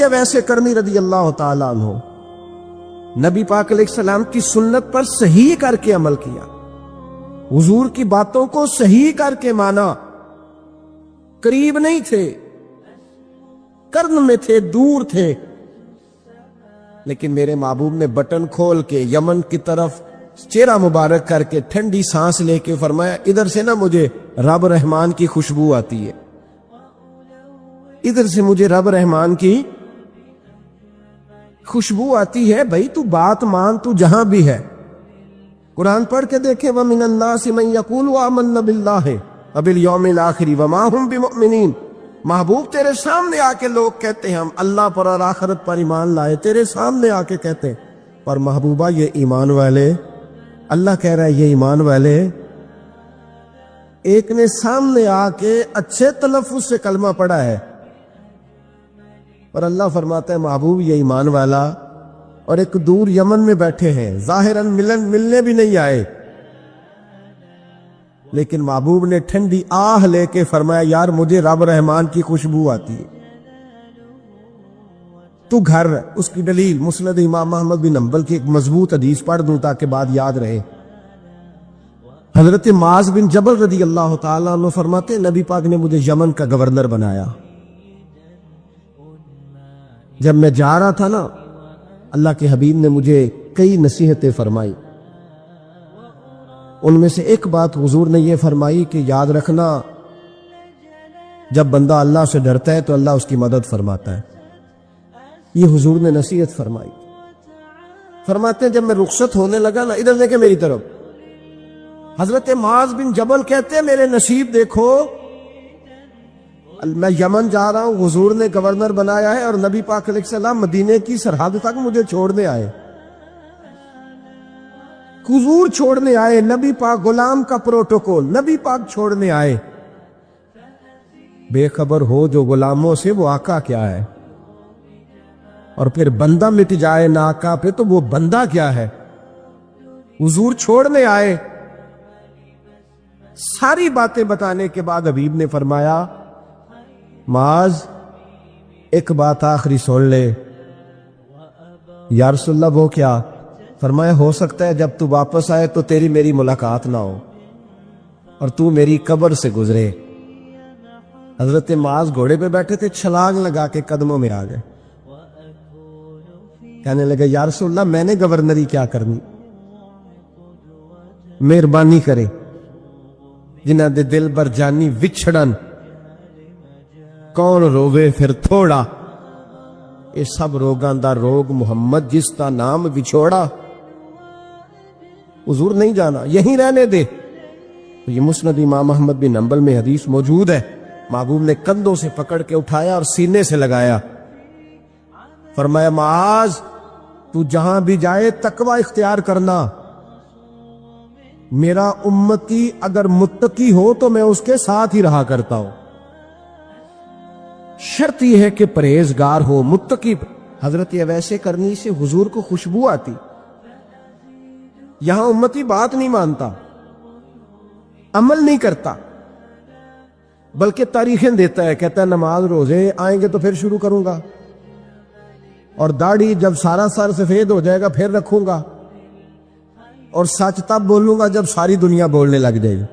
اویس کرنی رضی اللہ تعالیٰ عنہ نبی پاک علیہ السلام کی سنت پر صحیح کر کے عمل کیا، حضور کی باتوں کو صحیح کر کے مانا، قریب نہیں تھے، قرن میں تھے، دور تھے، لیکن میرے محبوب نے بٹن کھول کے یمن کی طرف چہرہ مبارک کر کے ٹھنڈی سانس لے کے فرمایا ادھر سے نہ مجھے رب رحمان کی خوشبو آتی ہے، ادھر سے مجھے رب رحمان کی خوشبو آتی ہے، بھائی تو بات مان، تو جہاں بھی ہے قرآن پڑھ کے دیکھیں وَمِنَ النَّاسِ مَن يَقُولُ آمَنَّا بِاللَّهِ وَبِالْيَوْمِ الْآخِرِ وَمَا هُمْ بِمُؤْمِنِينَ۔ محبوب تیرے سامنے آ کے لوگ کہتے ہیں ہم اللہ پر اور آخرت پر ایمان لائے، تیرے سامنے آ کے کہتے ہیں، پر محبوبہ یہ ایمان والے، اللہ کہہ رہا ہے یہ ایمان والے، ایک نے سامنے آ کے اچھے تلفظ سے کلمہ پڑھا ہے، اور اللہ فرماتا ہے محبوب یہ ایمان والا، اور ایک دور یمن میں بیٹھے ہیں، ظاہراً ملنے بھی نہیں آئے، لیکن محبوب نے ٹھنڈی آہ لے کے فرمایا یار مجھے رب رحمان کی خوشبو آتی ہے، تو گھر۔ اس کی دلیل مسند امام احمد بن حنبل کی ایک مضبوط حدیث پڑھ دوں تاکہ بات یاد رہے۔ حضرت معاذ بن جبل رضی اللہ تعالیٰ عنہ فرماتے نبی پاک نے مجھے یمن کا گورنر بنایا، جب میں جا رہا تھا نا اللہ کے حبیب نے مجھے کئی نصیحتیں فرمائی، ان میں سے ایک بات حضور نے یہ فرمائی کہ یاد رکھنا جب بندہ اللہ سے ڈرتا ہے تو اللہ اس کی مدد فرماتا ہے، یہ حضور نے نصیحت فرمائی۔ فرماتے ہیں جب میں رخصت ہونے لگا نا، ادھر دیکھیں میری طرف، حضرت معاذ بن جبل کہتے ہیں میرے نصیب دیکھو، میں یمن جا رہا ہوں، حضور نے گورنر بنایا ہے، اور نبی پاک علیہ السلام مدینے کی سرحد تک مجھے چھوڑنے آئے، حضور چھوڑنے آئے، نبی پاک غلام کا پروٹوکول، نبی پاک چھوڑنے آئے، بے خبر ہو جو غلاموں سے وہ آقا کیا ہے، اور پھر بندہ مٹ جائے نہ آقا پہ تو وہ بندہ کیا ہے۔ حضور چھوڑنے آئے، ساری باتیں بتانے کے بعد حبیب نے فرمایا معاذ ایک بات آخری سن لے۔ یا رسول اللہ وہ کیا؟ فرمایا ہو سکتا ہے جب تو واپس آئے تو تیری میری ملاقات نہ ہو اور تو میری قبر سے گزرے۔ حضرت معاذ گھوڑے پہ بیٹھے تھے، چھلانگ لگا کے قدموں میں آ گئے، کہنے لگے یا رسول اللہ میں نے گورنری کیا کرنی، مہربانی کرے، جنہ دے دل بر جانی وچھڑن کون روے پھر تھوڑا، یہ سب روگاں دا روگ محمد جس کا نام وچھوڑا۔ حضور نہیں جانا، یہیں رہنے دے۔ تو یہ مسند امام احمد بن حنبل میں حدیث موجود ہے، محبوب نے کندھوں سے پکڑ کے اٹھایا اور سینے سے لگایا، فرمایا معاذ تو جہاں بھی جائے تقوی اختیار کرنا، میرا امتی اگر متقی ہو تو میں اس کے ساتھ ہی رہا کرتا ہوں، شرط یہ ہے کہ پرہیزگار ہو، متقی۔ حضرت اویس کرنی سے حضور کو خوشبو آتی، یہاں امتی بات نہیں مانتا، عمل نہیں کرتا، بلکہ تاریخیں دیتا ہے، کہتا ہے نماز روزے آئیں گے تو پھر شروع کروں گا، اور داڑھی جب سارا سر سفید ہو جائے گا پھر رکھوں گا، اور سچ تب بولوں گا جب ساری دنیا بولنے لگ جائے گی،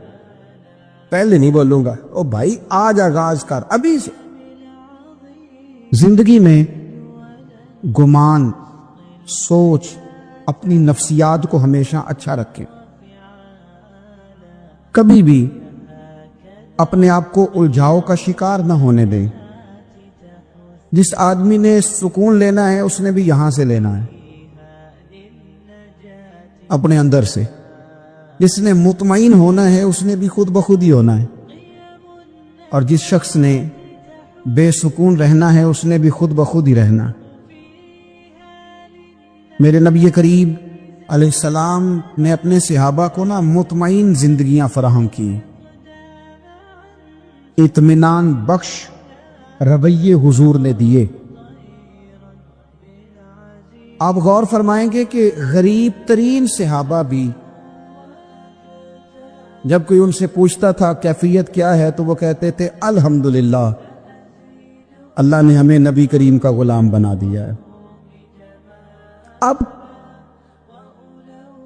پہلے نہیں بولوں گا۔ او بھائی آج آغاز کر ابھی سے۔ زندگی میں گمان، سوچ، اپنی نفسیات کو ہمیشہ اچھا رکھیں، کبھی بھی اپنے آپ کو الجھاؤ کا شکار نہ ہونے دیں۔ جس آدمی نے سکون لینا ہے اس نے بھی یہاں سے لینا ہے، اپنے اندر سے۔ جس نے مطمئن ہونا ہے اس نے بھی خود بخود ہی ہونا ہے، اور جس شخص نے بے سکون رہنا ہے اس نے بھی خود بخود ہی رہنا ہے۔ میرے نبی کریم علیہ السلام نے اپنے صحابہ کو مطمئن زندگیاں فراہم کی، اطمینان بخش رویے حضور نے دیے۔ آپ غور فرمائیں گے کہ غریب ترین صحابہ بھی جب کوئی ان سے پوچھتا تھا کیفیت کیا ہے تو وہ کہتے تھے الحمدللہ، اللہ نے ہمیں نبی کریم کا غلام بنا دیا ہے۔ اب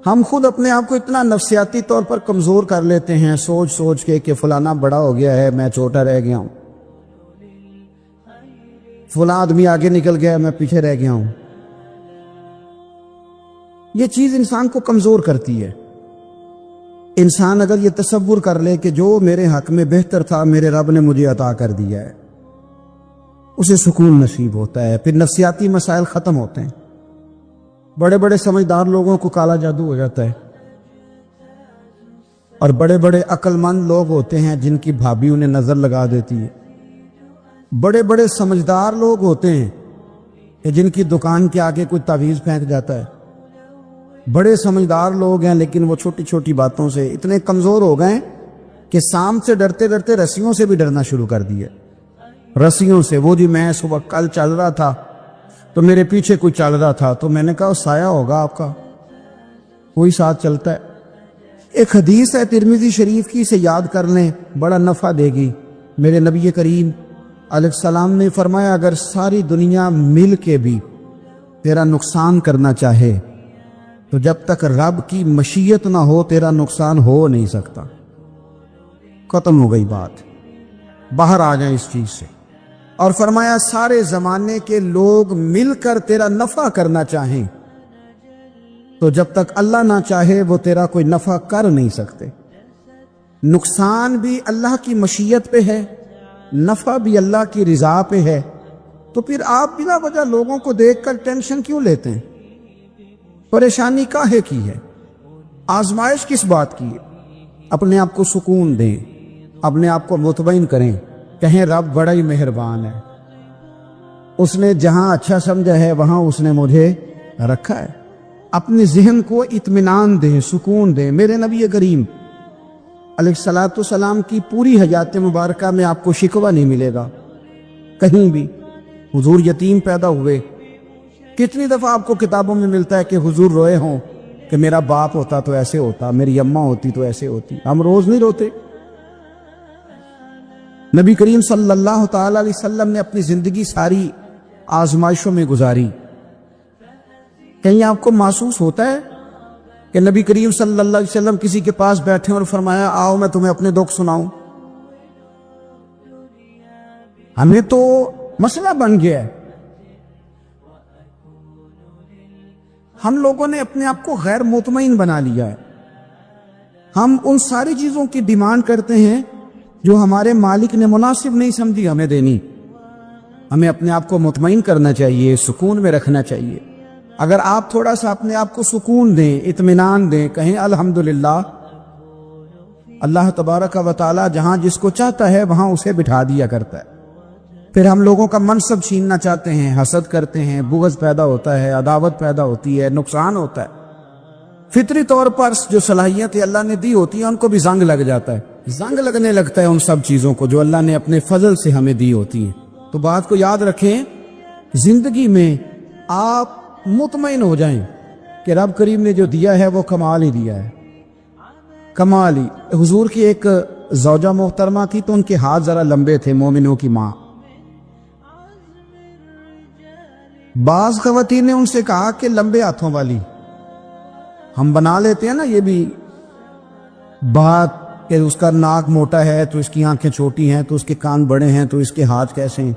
ہم خود اپنے آپ کو اتنا نفسیاتی طور پر کمزور کر لیتے ہیں سوچ سوچ کے کہ فلانا بڑا ہو گیا ہے میں چھوٹا رہ گیا ہوں، فلاں آدمی آگے نکل گیا ہے میں پیچھے رہ گیا ہوں۔ یہ چیز انسان کو کمزور کرتی ہے۔ انسان اگر یہ تصور کر لے کہ جو میرے حق میں بہتر تھا میرے رب نے مجھے عطا کر دیا ہے، اسے سکون نصیب ہوتا ہے، پھر نفسیاتی مسائل ختم ہوتے ہیں۔ بڑے بڑے سمجھدار لوگوں کو کالا جادو ہو جاتا ہے، اور بڑے بڑے عقل مند لوگ ہوتے ہیں جن کی بھابھی انہیں نظر لگا دیتی ہے۔ بڑے بڑے سمجھدار لوگ ہوتے ہیں کہ جن کی دکان کے آگے کوئی تعویذ پھینک جاتا ہے۔ بڑے سمجھدار لوگ ہیں لیکن وہ چھوٹی چھوٹی باتوں سے اتنے کمزور ہو گئے کہ سانپ سے ڈرتے ڈرتے رسیوں سے بھی ڈرنا شروع کر دیا۔ رسیوں سے، وہ جی میں صبح کل چل رہا تھا تو میرے پیچھے کوئی چل رہا تھا تو میں نے کہا سایہ ہوگا آپ کا، کوئی ساتھ چلتا ہے۔ ایک حدیث ہے ترمذی شریف کی، اسے یاد کر لیں، بڑا نفع دے گی۔ میرے نبی کریم علیہ السلام نے فرمایا اگر ساری دنیا مل کے بھی تیرا نقصان کرنا چاہے تو جب تک رب کی مشیت نہ ہو تیرا نقصان ہو نہیں سکتا۔ ختم ہو گئی بات، باہر آ جائیں اس چیز سے۔ اور فرمایا سارے زمانے کے لوگ مل کر تیرا نفع کرنا چاہیں تو جب تک اللہ نہ چاہے وہ تیرا کوئی نفع کر نہیں سکتے۔ نقصان بھی اللہ کی مشیت پہ ہے، نفع بھی اللہ کی رضا پہ ہے، تو پھر آپ بلا وجہ لوگوں کو دیکھ کر ٹینشن کیوں لیتے ہیں؟ پریشانی کاہے کی ہے؟ آزمائش کس بات کی ہے؟ اپنے آپ کو سکون دیں، اپنے آپ کو مطمئن کریں، کہیں رب بڑا ہی مہربان ہے، اس نے جہاں اچھا سمجھا ہے وہاں اس نے مجھے رکھا ہے۔ اپنے ذہن کو اطمینان دیں، سکون دیں۔ میرے نبی کریم علیہ الصلوۃ والسلام کی پوری حیات مبارکہ میں آپ کو شکوہ نہیں ملے گا کہیں بھی۔ حضور یتیم پیدا ہوئے، کتنی دفعہ آپ کو کتابوں میں ملتا ہے کہ حضور روئے ہوں کہ میرا باپ ہوتا تو ایسے ہوتا، میری اماں ہوتی تو ایسے ہوتی۔ ہم روز نہیں روتے۔ نبی کریم صلی اللہ تعالی علیہ وسلم نے اپنی زندگی ساری آزمائشوں میں گزاری۔ کہیں آپ کو محسوس ہوتا ہے کہ نبی کریم صلی اللہ علیہ وسلم کسی کے پاس بیٹھے اور فرمایا آؤ میں تمہیں اپنے دکھ سناؤں؟ ہمیں تو مسئلہ بن گیا ہے، ہم لوگوں نے اپنے آپ کو غیر مطمئن بنا لیا ہے۔ ہم ان ساری چیزوں کی ڈیمانڈ کرتے ہیں جو ہمارے مالک نے مناسب نہیں سمجھی ہمیں دینی۔ ہمیں اپنے آپ کو مطمئن کرنا چاہیے، سکون میں رکھنا چاہیے۔ اگر آپ تھوڑا سا اپنے آپ کو سکون دیں، اطمینان دیں، کہیں الحمدللہ، اللہ تبارک و تعالی جہاں جس کو چاہتا ہے وہاں اسے بٹھا دیا کرتا ہے۔ پھر ہم لوگوں کا منصب چھیننا چاہتے ہیں، حسد کرتے ہیں، بغض پیدا ہوتا ہے، عداوت پیدا ہوتی ہے، نقصان ہوتا ہے۔ فطری طور پر جو صلاحیتیں اللہ نے دی ہوتی ہیں ان کو بھی زنگ لگ جاتا ہے، زنگ لگنے لگتا ہے ان سب چیزوں کو جو اللہ نے اپنے فضل سے ہمیں دی ہوتی ہیں۔ تو بات کو یاد رکھیں، زندگی میں آپ مطمئن ہو جائیں کہ رب کریم نے جو دیا ہے وہ کمال ہی دیا ہے، کمال ہی۔ حضور کی ایک زوجہ محترمہ تھی تو ان کے ہاتھ ذرا لمبے تھے، مومنوں کی ماں۔ بعض خواتین نے ان سے کہا کہ لمبے ہاتھوں والی، ہم بنا لیتے ہیں نا یہ بھی بات کہ اس کا ناک موٹا ہے تو اس کی آنکھیں چھوٹی ہیں، تو اس کے کان بڑے ہیں تو اس کے ہاتھ کیسے ہیں،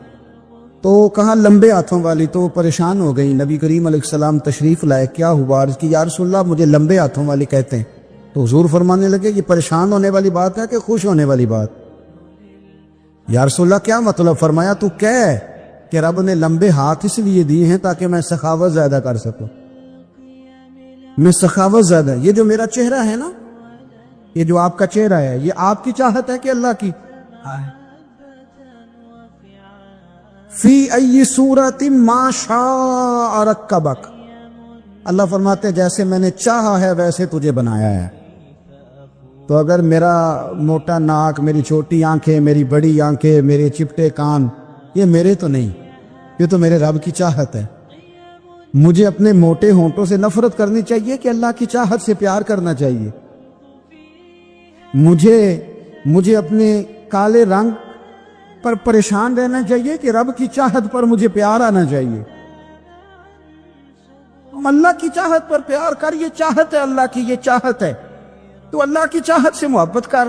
تو کہا لمبے ہاتھوں والی۔ تو پریشان ہو گئی، نبی کریم علیہ السلام تشریف لائے، کیا ہوا؟ عرض کی یا رسول اللہ مجھے لمبے ہاتھوں والی کہتے ہیں۔ تو حضور فرمانے لگے یہ پریشان ہونے والی بات ہے کہ خوش ہونے والی بات؟ یا رسول اللہ کیا مطلب؟ فرمایا تو کہہ کہ رب نے لمبے ہاتھ اس لیے دیے ہیں تاکہ میں سخاوت زیادہ کر سکوں، میں سخاوت زیادہ، یہ جو میرا چہرہ ہے نا، یہ جو آپ کا چہرہ ہے، یہ آپ کی چاہت ہے کہ اللہ کی؟ فی ای صورت ما شاء رکبک، اللہ فرماتے ہیں جیسے میں نے چاہا ہے ویسے تجھے بنایا ہے۔ تو اگر میرا موٹا ناک، میری چھوٹی آنکھیں، میری بڑی آنکھیں، میرے چپٹے کان، یہ میرے تو نہیں، یہ تو میرے رب کی چاہت ہے۔ مجھے اپنے موٹے ہونٹوں سے نفرت کرنی چاہیے کہ اللہ کی چاہت سے پیار کرنا چاہیے؟ مجھے اپنے کالے رنگ پر پریشان رہنا چاہیے کہ رب کی چاہت پر مجھے پیار آنا چاہیے. اللہ کی چاہت پر پیار کر, یہ چاہت ہے اللہ کی, یہ چاہت ہے. تو اللہ کی چاہت سے محبت کر.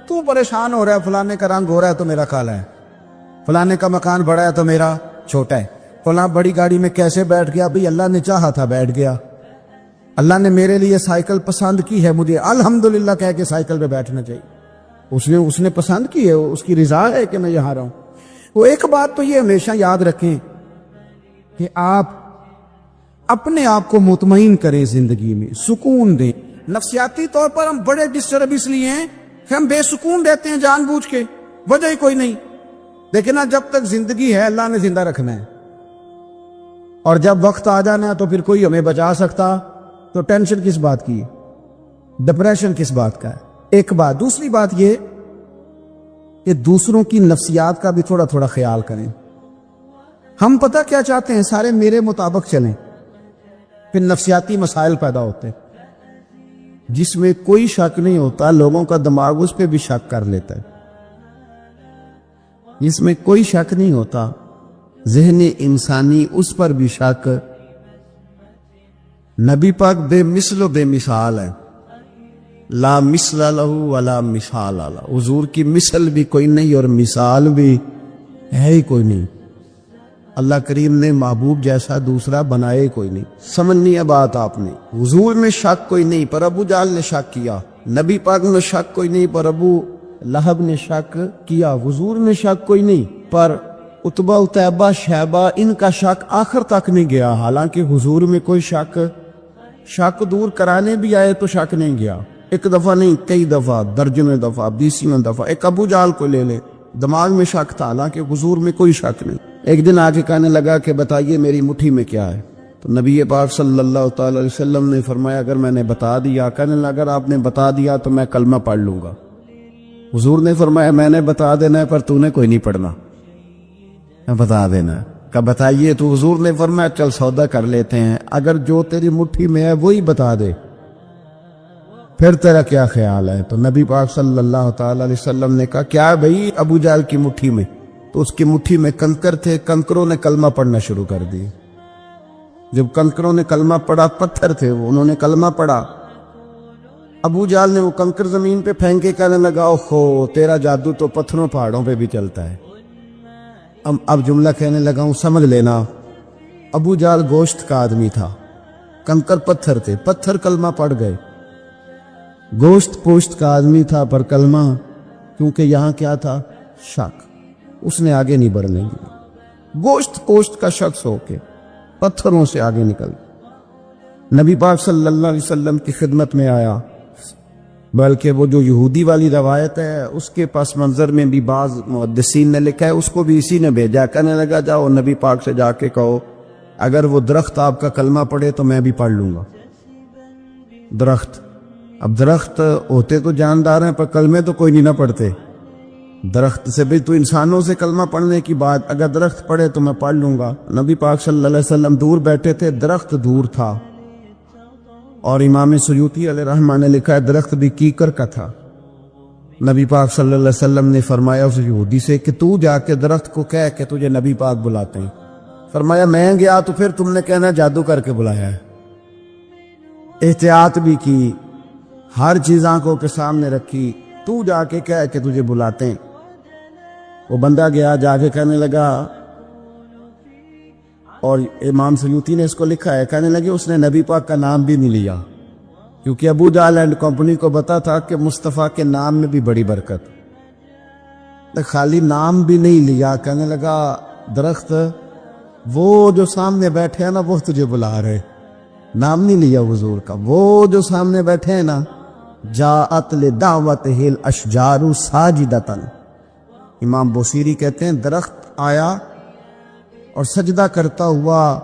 تو پریشان ہو رہا ہے فلانے کا رنگ ہو رہا ہے تو میرا کالا ہے, فلانے کا مکان بڑا ہے تو میرا چھوٹا ہے, فلاں بڑی گاڑی میں کیسے بیٹھ گیا, بھئی اللہ نے چاہا تھا بیٹھ گیا. اللہ نے میرے لیے سائیکل پسند کی ہے, مجھے الحمدللہ کہہ کے سائیکل پہ بیٹھنا چاہیے. اس نے پسند کی ہے, اس کی رضا ہے کہ میں یہاں رہوں. وہ ایک بات تو یہ ہمیشہ یاد رکھیں کہ آپ اپنے آپ کو مطمئن کریں, زندگی میں سکون دیں. نفسیاتی طور پر ہم بڑے ڈسٹرب اس لیے ہیں کہ ہم بے سکون رہتے ہیں جان بوجھ کے, وجہ ہی کوئی نہیں. لیکن جب تک زندگی ہے اللہ نے زندہ رکھنا ہے, اور جب وقت آ جانا ہے تو پھر کوئی ہمیں بچا سکتا, تو ٹینشن کس بات کی ہے, ڈپریشن کس بات کا ہے. ایک بات. دوسری بات یہ کہ دوسروں کی نفسیات کا بھی تھوڑا تھوڑا خیال کریں. ہم پتہ کیا چاہتے ہیں, سارے میرے مطابق چلیں, پھر نفسیاتی مسائل پیدا ہوتے ہیں جس میں کوئی شک نہیں ہوتا. لوگوں کا دماغ اس پہ بھی شک کر لیتا ہے, جس میں کوئی شک نہیں ہوتا. ذہن انسانی اس پر بھی شک. نبی پاک بے مثل و بے مثال ہے, لا مثل لہ ولا مثال لہ. حضور کی مثل بھی کوئی نہیں اور مثال بھی ہے ہی کوئی نہیں. اللہ کریم نے محبوب جیسا دوسرا بنائے کوئی نہیں. سمجھنی ہے بات آپ نے. حضور میں شک کوئی نہیں پر ابو جہل نے شک کیا. نبی پاک میں شک کوئی نہیں پر ابو لہب نے شک کیا. حضور میں شک کوئی نہیں پر عتبہ عتیبہ شیبہ ان کا شک آخر تک نہیں گیا. حالانکہ حضور میں کوئی شک دور کرانے بھی آئے تو شک نہیں گیا. ایک دفعہ نہیں, کئی دفعہ, درجنوں دفعہ, 20 دفعہ. ایک ابو جہل کو لے لے, دماغ میں شک تھا, حالانکہ حضور میں کوئی شک نہیں. ایک دن آگے کہنے لگا کہ بتائیے میری مٹھی میں کیا ہے. تو نبی پاک صلی اللہ تعالی علیہ وسلم نے فرمایا اگر میں نے بتا دیا, کہنے لگا اگر آپ نے بتا دیا تو میں کلمہ پڑھ لوں گا. حضور نے فرمایا میں نے بتا دینا ہے پر تو نے کوئی نہیں پڑھنا, میں بتا دینا ہے. کہ بتائیے. تو حضور نے فرمایا چل سودا کر لیتے ہیں, اگر جو تیری مٹھی میں ہے وہی بتا دے پھر تیرا کیا خیال ہے. تو نبی پاک صلی اللہ تعالی علیہ وسلم نے کہا کیا بھئی ابو جہل کی مٹھی میں؟ تو اس کی مٹھی میں کنکر تھے, کنکروں نے کلمہ پڑھنا شروع کر دی. جب کنکروں نے کلمہ پڑھا, پتھر تھے وہ, انہوں نے کلمہ پڑھا. ابو جہل نے وہ کنکر زمین پہ پھینکے, کہنے لگا اوہو تیرا جادو تو پتھروں پہاڑوں پہ بھی چلتا ہے. اب جملہ کہنے لگا ہوں سمجھ لینا. ابو جہل گوشت کا آدمی تھا, کنکر پتھر تھے, پتھر کلمہ پڑھ گئے. گوشت پوشت کا آدمی تھا پر کلمہ, کیونکہ یہاں کیا تھا شک, اس نے آگے نہیں بڑھنے دیا. گوشت پوشت کا شخص ہو کے پتھروں سے آگے نکل نبی پاک صلی اللہ علیہ وسلم کی خدمت میں آیا. بلکہ وہ جو یہودی والی روایت ہے اس کے پس منظر میں بھی بعض محدثین نے لکھا ہے, اس کو بھی اسی نے بھیجا. کہنے لگا جاؤ نبی پاک سے جا کے کہو اگر وہ درخت آپ کا کلمہ پڑھے تو میں بھی پڑھ لوں گا. درخت, اب درخت ہوتے تو جاندار ہیں پر کلمے تو کوئی نہیں نہ پڑھتے. درخت سے بھی تو انسانوں سے کلمہ پڑھنے کی بات, اگر درخت پڑھے تو میں پڑھ لوں گا. نبی پاک صلی اللہ علیہ وسلم دور بیٹھے تھے, درخت دور تھا. اور امام سیوطی علیہ رحمہ نے لکھا ہے درخت بھی کیکر کا تھا. نبی پاک صلی اللہ علیہ وسلم نے فرمایا اس یہودی سے کہ تو جا کے درخت کو کہہ کہ تجھے نبی پاک بلاتے ہیں. فرمایا میں گیا تو پھر تم نے کہنا جادو کر کے بلایا ہے. احتیاط بھی کی, ہر چیز آنکھوں کے سامنے رکھی, تو جا کے کہہ کہ تجھے بلاتے ہیں. وہ بندہ گیا, جا کے کہنے لگا, اور امام سیوطی نے اس کو لکھا ہے, کہنے لگے اس نے نبی پاک کا نام بھی نہیں لیا, کیونکہ ابو جہل اینڈ کمپنی کو پتا تھا کہ مصطفیٰ کے نام میں بھی بڑی برکت. خالی نام بھی نہیں لیا, کہنے لگا درخت وہ جو سامنے بیٹھے ہیں نا وہ تجھے بلا رہے. نام نہیں لیا حضور کا, وہ جو سامنے بیٹھے ہیں نا, جاءت لدعوتہ الاشجار ساجدۃ. امام بوصیری کہتے ہیں درخت آیا اور سجدہ کرتا ہوا,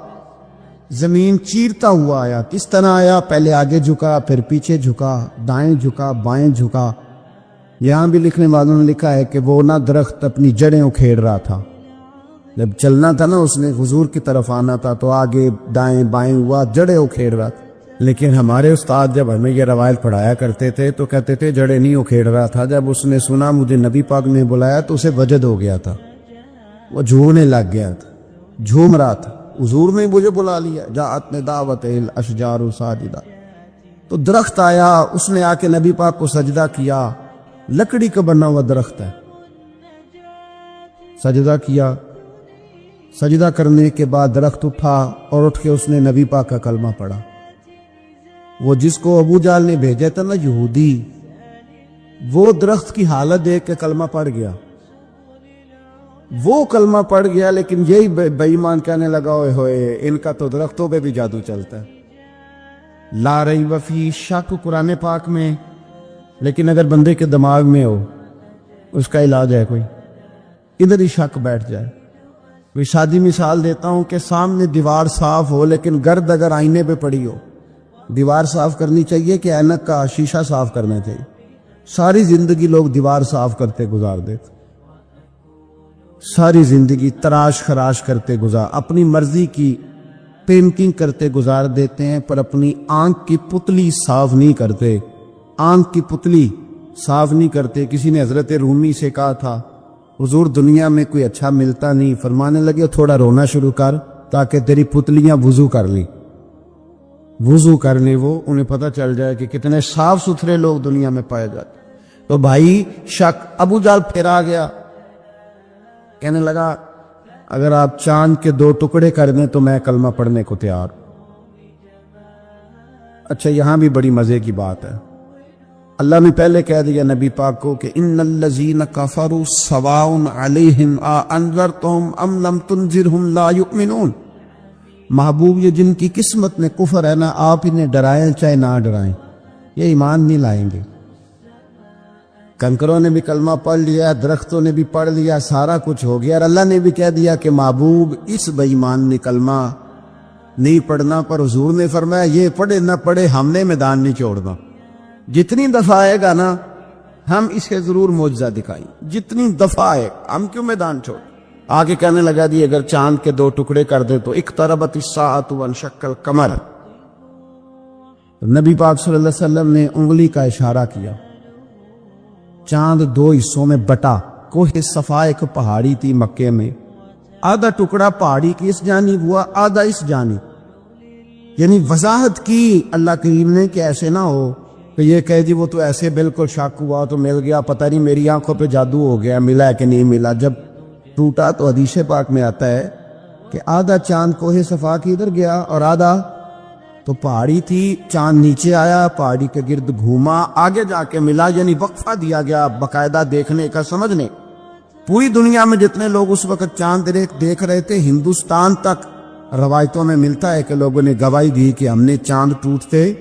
زمین چیرتا ہوا آیا. کس طرح آیا؟ پہلے آگے جھکا, پھر پیچھے جھکا, دائیں جھکا, بائیں جھکا. یہاں بھی لکھنے والوں نے لکھا ہے کہ وہ نہ درخت اپنی جڑیں اکھیڑ رہا تھا, جب چلنا تھا نا اس نے حضور کی طرف آنا تھا تو آگے دائیں بائیں ہوا, جڑیں اکھیڑ رہا تھا. لیکن ہمارے استاد جب ہمیں یہ روایت پڑھایا کرتے تھے تو کہتے تھے جڑیں نہیں اکھیڑ رہا تھا. جب اس نے سنا مجھے نبی پاک نے بلایا تو اسے وجد ہو گیا تھا. وہ جھومنے لگ گیا تھا، جھوم رہا تھا، حضور نے مجھے بلا لیا، جاءت نے دعوت الاشجار ساجدہ، تو درخت آیا، اس نے آ کے نبی پاک کو سجدہ کیا، لکڑی کا بنا ہوا درخت ہے، سجدہ کیا، سجدہ کرنے کے بعد درخت اٹھا اور اٹھ کے اس نے نبی پاک کا کلمہ پڑھا۔ وہ جس کو ابو جہل نے بھیجا تھا نا یہودی، وہ درخت کی حالت دیکھ کے کلمہ پڑھ گیا، وہ کلمہ پڑھ گیا، لیکن یہی بے ایمان کہنے لگا ہوئے ہوئے ان کا تو درختوں پہ بھی جادو چلتا ہے۔ لا ریب فیہ، شک قرآن پاک میں، لیکن اگر بندے کے دماغ میں ہو اس کا علاج ہے کوئی، ادھر ہی شک بیٹھ جائے۔ کوئی سادی مثال دیتا ہوں کہ سامنے دیوار صاف ہو لیکن گرد اگر آئینے پہ پڑی ہو، دیوار صاف کرنی چاہیے کہ اینک کا شیشہ صاف کرنا چاہیے؟ ساری زندگی لوگ دیوار صاف کرتے گزار دیتے، ساری زندگی تراش خراش کرتے اپنی مرضی کی پینٹنگ کرتے گزار دیتے ہیں، پر اپنی آنکھ کی پتلی صاف نہیں کرتے، آنکھ کی پتلی صاف نہیں کرتے۔ کسی نے حضرت رومی سے کہا تھا حضور دنیا میں کوئی اچھا ملتا نہیں، فرمانے لگے تھوڑا رونا شروع کر تاکہ تیری پتلیاں وضو کر لیں، وضو کر لیں، وہ انہیں پتہ چل جائے کہ کتنے صاف ستھرے لوگ دنیا میں پائے جاتے۔ تو بھائی شک، ابو جہل پھر آ گیا، کہنے لگا اگر آپ چاند کے 2 ٹکڑے کر دیں تو میں کلمہ پڑھنے کو تیار ہوں۔ اچھا یہاں بھی بڑی مزے کی بات ہے، اللہ نے پہلے کہہ دیا نبی پاک کو کہ ان الذین کفروا سواء علیہم انذرتہم ام لم تنذرہم لا یؤمنون۔ محبوب یہ جن کی قسمت میں کفر ہے نا، آپ انہیں ڈرائیں چاہے نہ ڈرائیں، یہ ایمان نہیں لائیں گے۔ کنکروں نے بھی کلمہ پڑھ لیا، درختوں نے بھی پڑھ لیا، سارا کچھ ہو گیا، اور اللہ نے بھی کہہ دیا کہ محبوب اس بے ایمان نے کلمہ نہیں پڑھنا، پر حضور نے فرمایا یہ پڑھے نہ پڑھے ہم نے میدان نہیں چھوڑنا، جتنی دفعہ آئے گا نا ہم اسے ضرور معجزہ دکھائیں، جتنی دفعہ آئے ہم کیوں میدان چھوڑ۔ آگے کہنے لگا دی اگر چاند کے 2 ٹکڑے کر دے تو اقتربت الساعۃ وانشق القمر۔ نبی پاک صلی اللہ علیہ وسلم نے انگلی کا اشارہ کیا، چاند 2 حصوں میں بٹا، کوہ صفا ایک پہاڑی تھی مکے میں، آدھا ٹکڑا پہاڑی کی اس جانب ہوا، آدھا اس جانب، یعنی وضاحت کی اللہ کریم نے کہ ایسے نہ ہو کہ یہ کہہ جی وہ تو ایسے بالکل شک ہوا تو مل گیا، پتہ نہیں میری آنکھوں پہ جادو ہو گیا، ملا ہے کہ نہیں ملا۔ جب ٹوٹا تو حدیث پاک میں آتا ہے کہ آدھا چاند کوہ صفا کی ادھر گیا اور آدھا تو پہاڑی تھی، چاند نیچے آیا، پہاڑی کے گرد گھوما، آگے جا کے ملا، یعنی وقفہ دیا گیا باقاعدہ دیکھنے کا، سمجھنے۔ پوری دنیا میں جتنے لوگ اس وقت چاند دیکھ رہے تھے، ہندوستان تک روایتوں میں ملتا ہے کہ لوگوں نے گواہی دی کہ ہم نے چاند ٹوٹتے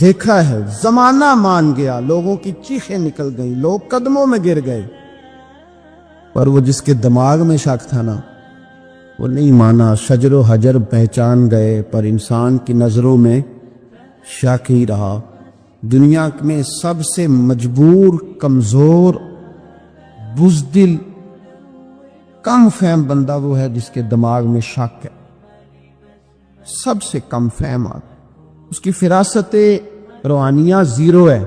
دیکھا ہے۔ زمانہ مان گیا، لوگوں کی چیخیں نکل گئیں، لوگ قدموں میں گر گئے، پر وہ جس کے دماغ میں شک تھا نا وہ نہیں مانا۔ شجر و حجر پہچان گئے پر انسان کی نظروں میں شک ہی رہا۔ دنیا میں سب سے مجبور، کمزور، بزدل، کم فہم بندہ وہ ہے جس کے دماغ میں شک ہے، سب سے کم فہم آدمی، اس کی فراست روحانیہ 0 ہے،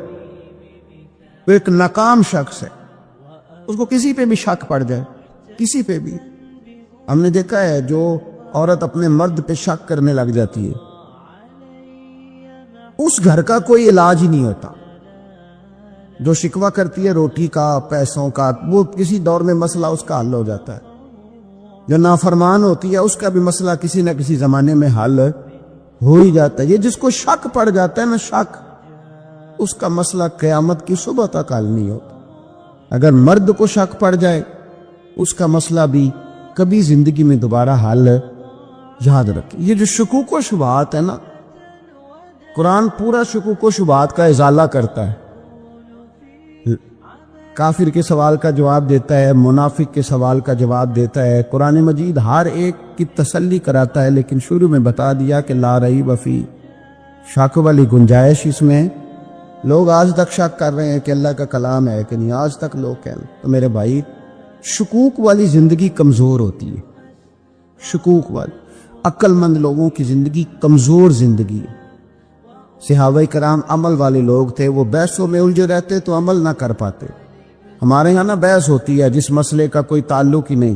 وہ ایک ناکام شخص ہے، اس کو کسی پہ بھی شک پڑ جائے، کسی پہ بھی۔ ہم نے دیکھا ہے جو عورت اپنے مرد پہ شک کرنے لگ جاتی ہے اس گھر کا کوئی علاج ہی نہیں ہوتا۔ جو شکوہ کرتی ہے روٹی کا، پیسوں کا، وہ کسی دور میں مسئلہ اس کا حل ہو جاتا ہے۔ جو نافرمان ہوتی ہے اس کا بھی مسئلہ کسی نہ کسی زمانے میں حل ہو ہی جاتا ہے۔ یہ جس کو شک پڑ جاتا ہے نا، شک، اس کا مسئلہ قیامت کی صبح تک حل نہیں ہوتا۔ اگر مرد کو شک پڑ جائے اس کا مسئلہ بھی کبھی زندگی میں دوبارہ حل یاد رکھیں۔ یہ جو شکوک و شبہات ہے نا، قرآن پورا شکوک و شبہات کا ازالہ کرتا ہے، کافر کے سوال کا جواب دیتا ہے، منافق کے سوال کا جواب دیتا ہے۔ قرآن مجید ہر ایک کی تسلی کراتا ہے، لیکن شروع میں بتا دیا کہ لا ریب فیہ، شک والی گنجائش اس میں۔ لوگ آج تک شک کر رہے ہیں کہ اللہ کا کلام ہے کہ نہیں، آج تک لوگ کہہ رہے ہیں۔ تو میرے بھائی، شکوک والی زندگی کمزور ہوتی ہے، شکوک والی، عقل مند لوگوں کی زندگی کمزور زندگی ہے۔ صحابہ کرام عمل والے لوگ تھے، وہ بحثوں میں الجھے رہتے تو عمل نہ کر پاتے۔ ہمارے یہاں نا بحث ہوتی ہے جس مسئلے کا کوئی تعلق ہی نہیں،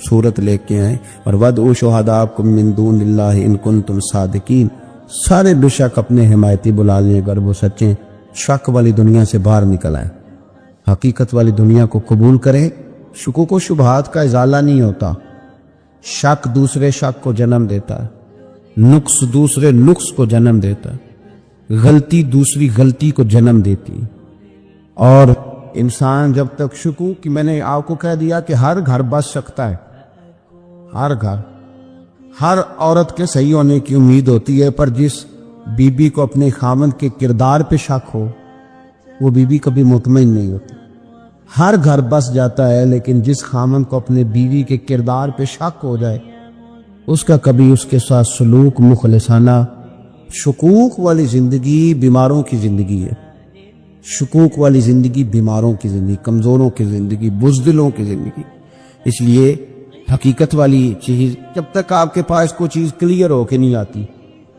صورت لے کے آئیں، اور وَادْعُوا شُهَدَاءَكُم مِّن دُونِ اللَّهِ إِن كُنتُمْ صَادِقِينَ، سارے بے شک اپنے حمایتی بلا لیں اگر وہ سچے، شک والی دنیا سے باہر نکل آئیں، حقیقت والی دنیا کو قبول کریں۔ شکوک و شبہات کا ازالہ نہیں ہوتا، شک دوسرے شک کو جنم دیتا ہے، نقص دوسرے نقص کو جنم دیتا ہے، غلطی دوسری غلطی کو جنم دیتی ہے۔ اور انسان جب تک شکوک، کہ میں نے آپ کو کہہ دیا کہ ہر گھر بس سکتا ہے، ہر گھر، ہر عورت کے صحیح ہونے کی امید ہوتی ہے، پر جس بی بی کو اپنے خامند کے کردار پہ شک ہو وہ بی بی کبھی مطمئن نہیں ہوتی۔ ہر گھر بس جاتا ہے، لیکن جس خامند کو اپنے بیوی کے کردار پہ شک ہو جائے اس کا کبھی اس کے ساتھ سلوک مخلصانہ۔ شکوک والی زندگی بیماروں کی زندگی ہے، شکوک والی زندگی بیماروں کی زندگی، کمزوروں کی زندگی، بزدلوں کی زندگی۔ اس لیے حقیقت والی چیز جب تک آپ کے پاس کوئی چیز کلیئر ہو کے نہیں آتی،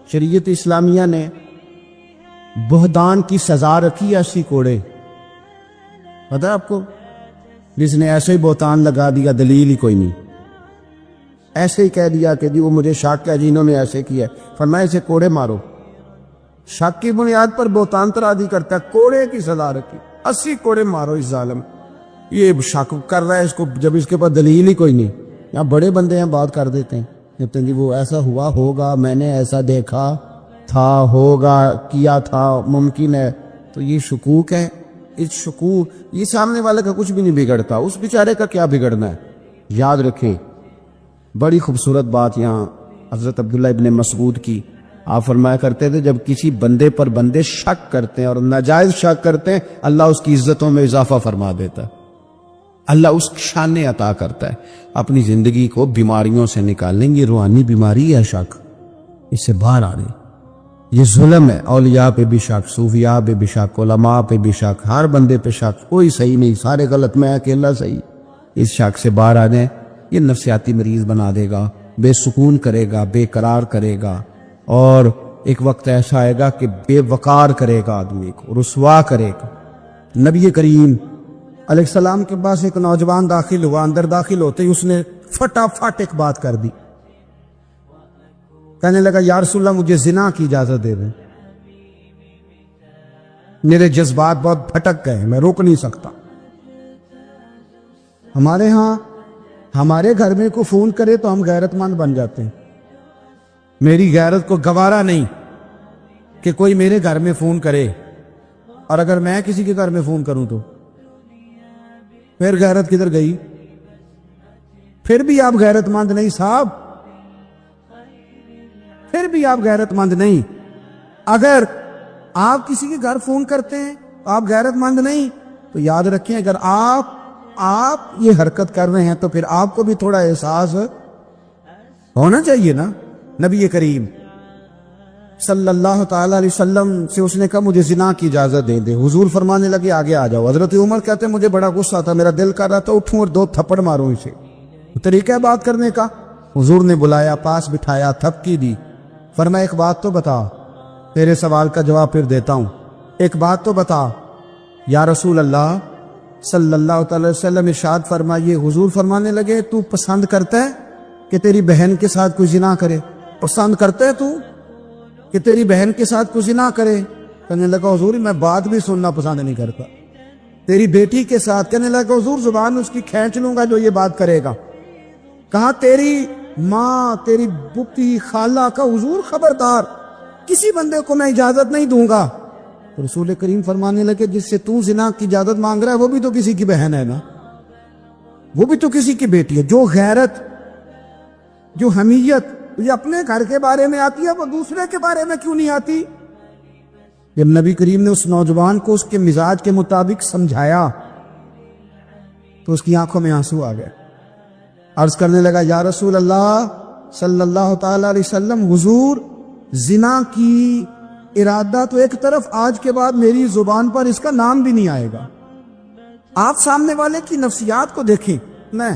شریعت اسلامیہ نے بہتان کی سزا رکھی ایسی کوڑے، پتہ ہے آپ کو، جس نے ایسے ہی بہتان لگا دیا، دلیل ہی کوئی نہیں، ایسے ہی کہہ دیا کہ جی وہ مجھے شک ہے، جی انہوں نے ایسے کیا ہے، فرمایا اسے کوڑے مارو۔ شک کی بنیاد پر بہتان ترادی کرتا ہے، کوڑے کی سزا رکھی، 80 کوڑے مارو اس ظالم۔ یہ شک کر رہا ہے اس کو جب اس کے پاس دلیل ہی کوئی نہیں۔ یہاں بڑے بندے ہیں بات کر دیتے ہیں، کہتے ہیں جی وہ ایسا ہوا ہوگا، میں نے ایسا دیکھا تھا، ہوگا، کیا تھا، ممکن ہے۔ تو یہ شکوک ہے، اس شکوک، یہ سامنے والے کا کچھ بھی نہیں بگڑتا، اس بیچارے کا کیا بگڑنا ہے۔ یاد رکھیں، بڑی خوبصورت بات یہاں حضرت عبداللہ ابن مسعود کی، آپ فرمایا کرتے تھے جب کسی بندے پر بندے شک کرتے ہیں اور ناجائز شک کرتے ہیں، اللہ اس کی عزتوں میں اضافہ فرما دیتا ہے، اللہ اس کی شان عطا کرتا ہے۔ اپنی زندگی کو بیماریوں سے نکالیں، یہ روحانی بیماری ہے شک، اس سے باہر آ رہے، یہ ظلم ہے۔ اولیاء پہ بھی شک، صوفیاء پہ بھی شک، علماء پہ بھی شک، ہر بندے پہ شک، کوئی صحیح نہیں، سارے غلط، میں اکیلا صحیح۔ اس شک سے باہر آ جائیں، یہ نفسیاتی مریض بنا دے گا، بے سکون کرے گا، بے قرار کرے گا، اور ایک وقت ایسا آئے گا کہ بے وقار کرے گا، آدمی کو رسوا کرے گا۔ نبی کریم علیہ السلام کے پاس ایک نوجوان داخل ہوا، اندر داخل ہوتے ہی اس نے فٹافٹ ایک بات کر دی، کہنے لگا یا رسول اللہ مجھے زنا کی اجازت دے دیں، میرے جذبات بہت بھٹک گئے، میں روک نہیں سکتا۔ ہمارے ہاں ہمارے گھر میں کوئی فون کرے تو ہم غیرت مند بن جاتے ہیں، میری غیرت کو گوارا نہیں کہ کوئی میرے گھر میں فون کرے، اور اگر میں کسی کے گھر میں فون کروں تو پھر غیرت کدھر گئی؟ پھر بھی آپ غیرت مند نہیں صاحب، پھر بھی آپ غیرت مند نہیں۔ اگر آپ کسی کے گھر فون کرتے ہیں تو آپ غیرت مند نہیں، تو یاد رکھیں اگر آپ یہ حرکت کر رہے ہیں تو پھر آپ کو بھی تھوڑا احساس ہونا چاہیے نا۔ نبی کریم صلی اللہ تعالی علیہ وسلم سے اس نے کہا مجھے زنا کی اجازت دے دے، حضور فرمانے لگے آگے آ جاؤ۔ حضرت عمر کہتے ہیں مجھے بڑا غصہ تھا، میرا دل کر رہا تھا اٹھوں اور 2 تھپڑ ماروں اسے، طریقہ ہے بات کرنے کا۔ حضور نے بلایا، پاس بٹھایا، تھپکی دی، فرمایا ایک بات تو بتا، تیرے سوال کا جواب پھر دیتا ہوں، ایک بات تو بتا۔ یا رسول اللہ صلی اللہ تعالی وسلم ارشاد فرمائیے، حضور فرمانے لگے تو پسند کرتا ہے کہ تیری بہن کے ساتھ کوئی زنا کرے؟ پسند کرتا ہے تو کہ تیری بہن کے ساتھ کوئی زنا کرے؟ کہنے لگا حضور میں بات بھی سننا پسند نہیں کرتا۔ تیری بیٹی کے ساتھ؟ کہنے لگا حضور زبان اس کی کھینچ لوں گا جو یہ بات کرے گا۔ کہا تیری ماں، تیری پھوپھی، خالہ کا؟ حضور خبردار، کسی بندے کو میں اجازت نہیں دوں گا۔ تو رسول کریم فرمانے لگے جس سے تو زنا کی اجازت مانگ رہا ہے وہ بھی تو کسی کی بہن ہے نا، وہ بھی تو کسی کی بیٹی ہے۔ جو غیرت، جو حمیت یہ اپنے گھر کے بارے میں آتی ہے وہ دوسرے کے بارے میں کیوں نہیں آتی؟ جب نبی کریم نے اس نوجوان کو اس کے مزاج کے مطابق سمجھایا تو اس کی آنکھوں میں آنسو آ گئے، عرض کرنے لگا یا رسول اللہ صلی اللہ تعالی علیہ وسلم، حضور زنا کی ارادہ تو ایک طرف، آج کے بعد میری زبان پر اس کا نام بھی نہیں آئے گا۔ آپ سامنے والے کی نفسیات کو دیکھیں، میں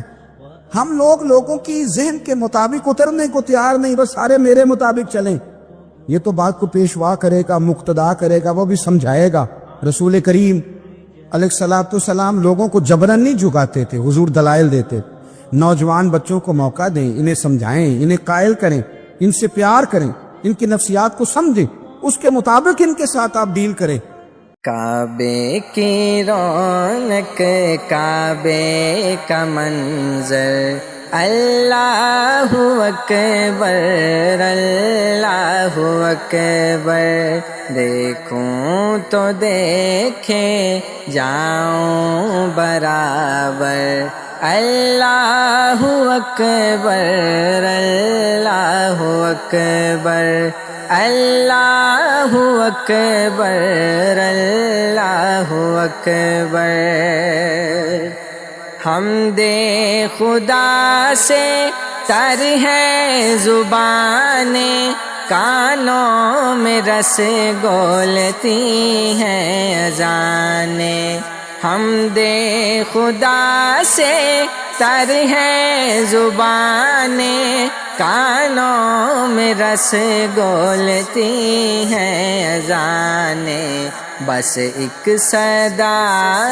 ہم لوگوں کی ذہن کے مطابق اترنے کو تیار نہیں، بس سارے میرے مطابق چلیں۔ یہ تو بات کو پیشوا کرے گا، مقتدا کرے گا، وہ بھی سمجھائے گا۔ رسول کریم علیہ الصلوۃ والسلام لوگوں کو جبرن نہیں جھکاتے تھے، حضور دلائل دیتے، نوجوان بچوں کو موقع دیں، انہیں سمجھائیں، انہیں قائل کریں، ان سے پیار کریں، ان کی نفسیات کو سمجھیں، اس کے مطابق ان کے ساتھ آپ ڈیل کریں۔ کعبے کی رونق، کعبے کا منظر، اللہ اکبر اللہ اکبر، دیکھوں تو دیکھے جاؤں برابر، اللہ اکبر اللہ اکبر اللہ اکبر اللہ اکبر۔ حمد خدا سے تر ہے زبانیں، کانوں میں رس گولتی ہیں اذانیں، حمد خدا سے تر ہے زبانیں، کانوں میں رس گولتی ہیں اذانیں، بس ایک صدا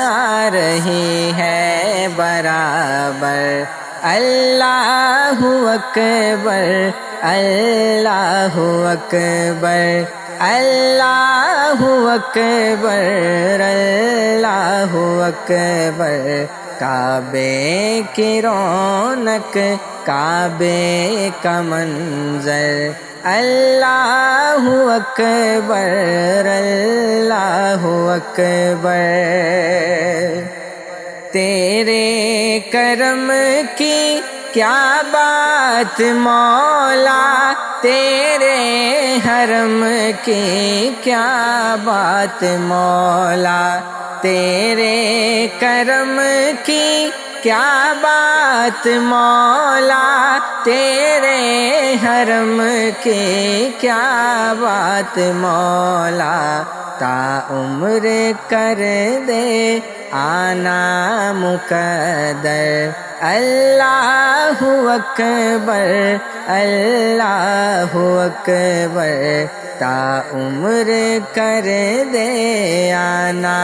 آ رہی ہے برابر، اللہ اکبر اللہ اکبر اللہ اکبر اللہ اکبر، کعبے کی رونق، کعبے کا منظر، اللہ اکبر اللہ اکبر۔ تیرے کرم کی کیا بات مولا، تیرے حرم کی کیا بات مولا، تیرے کرم کی کیا بات مولا، تیرے حرم کی کیا بات مولا، تا عمر کر دے آنا مقدر، اللہ اکبر اللہ اکبر، تا عمر کر دے آنا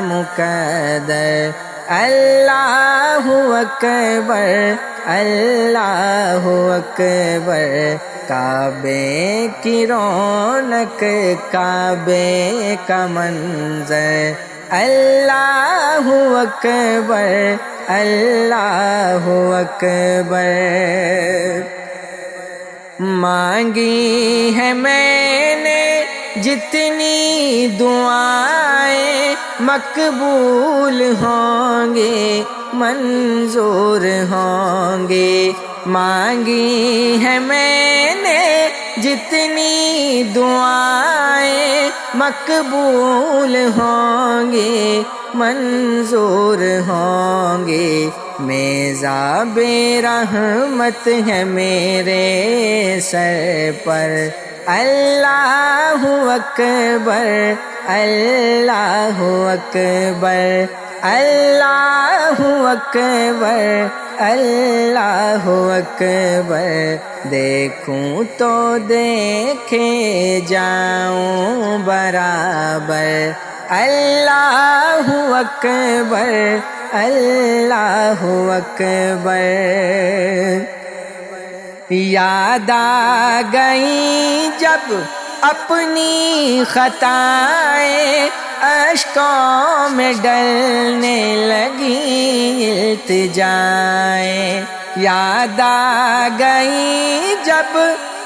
مقدر، اللہ اکبر اللہ اکبر، کعبے کی رونق، کعبے کا منظر، اللہ اکبر اللہ اکبر۔ مانگی ہے میں نے جتنی دعائیں، مقبول ہوں گے منظور ہوں گے، مانگی ہے میں نے جتنی دعائیں، مقبول ہوں گے منظور ہوں گے، میزاب رحمت ہے میرے سر پر، اللہ اکبر اللہ اکبر اللہ اکبر اللہ اکبر، دیکھوں تو دیکھے جاؤں برابر، اللہ اکبر اللہ اکبر۔ یاد آ گئی جب اپنی خطائیں، اشکوں میں ڈلنے لگی التجائیں، یاد آ گئی جب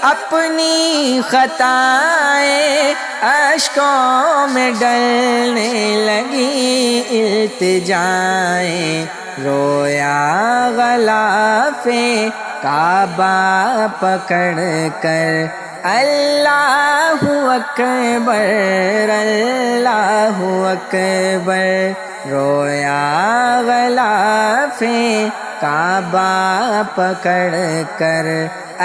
اپنی خطائیں، اشکوں میں ڈلنے لگی التجائیں، رویا غلاف کعبہ پکڑ کر، اللہ اکبر اللہ اکبر، رویا غلاف کعبہ پکڑ کر،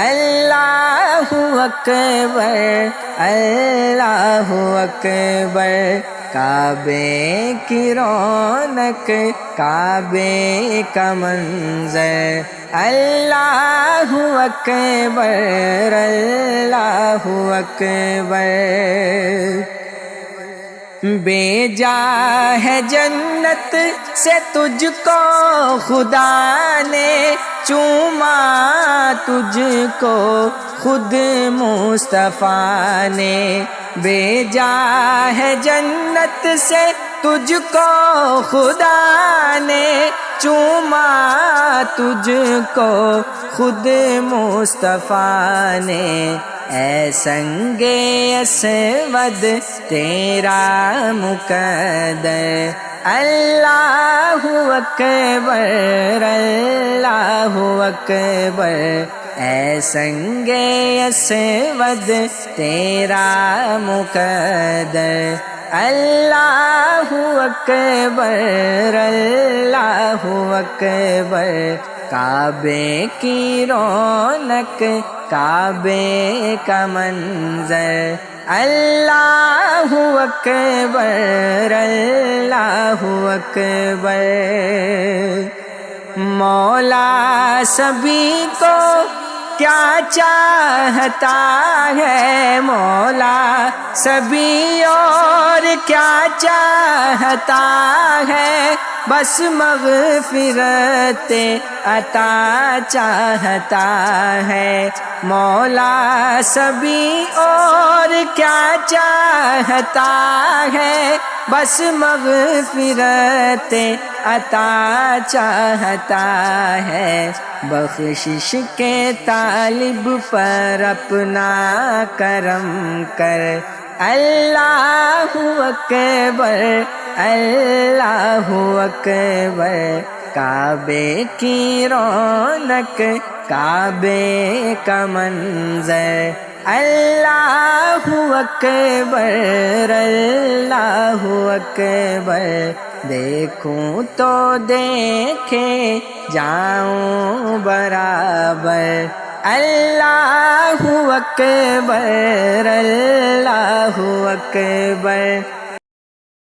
اللہ اکبر اللہ اکبر، کعبے کی رونق، کعبے کا منظر، اللہ اکبر اللہ اکبر۔ بھیجا ہے جنت سے تجھ کو خدا نے، چوما تجھ کو خود مصطفیٰ نے، بھیجا ہے جنت سے تجھ کو خدا نے، چوما تجھ کو خود مصطفیٰ نے، اے سنگ اسود تیرا مقدر، اللہ اکبر اللہ اکبر، اے سنگ اسود تیرا مقدر، اللہ اکبر اللہ اکبر، کعبے کی رونق کعبے کا منظر، اللہ اکبر اللہ اکبر، مولا سبھی کو کیا چاہتا ہے، مولا سبھی اور کیا چاہتا ہے، بس مغفرت عطا چاہتا ہے، مولا سبھی اور کیا چاہتا ہے، بس مغفرت عطا چاہتا ہے، بخشش کے طالب پر اپنا کرم کر، اللہ اکبر اللہ اکبر، کعبے کی رونق کعبے کا منظر، اللہ اکبر اللہ اکبر، دیکھوں تو دیکھے جاؤں برابر، اللہ اکبر اللہ اکبر،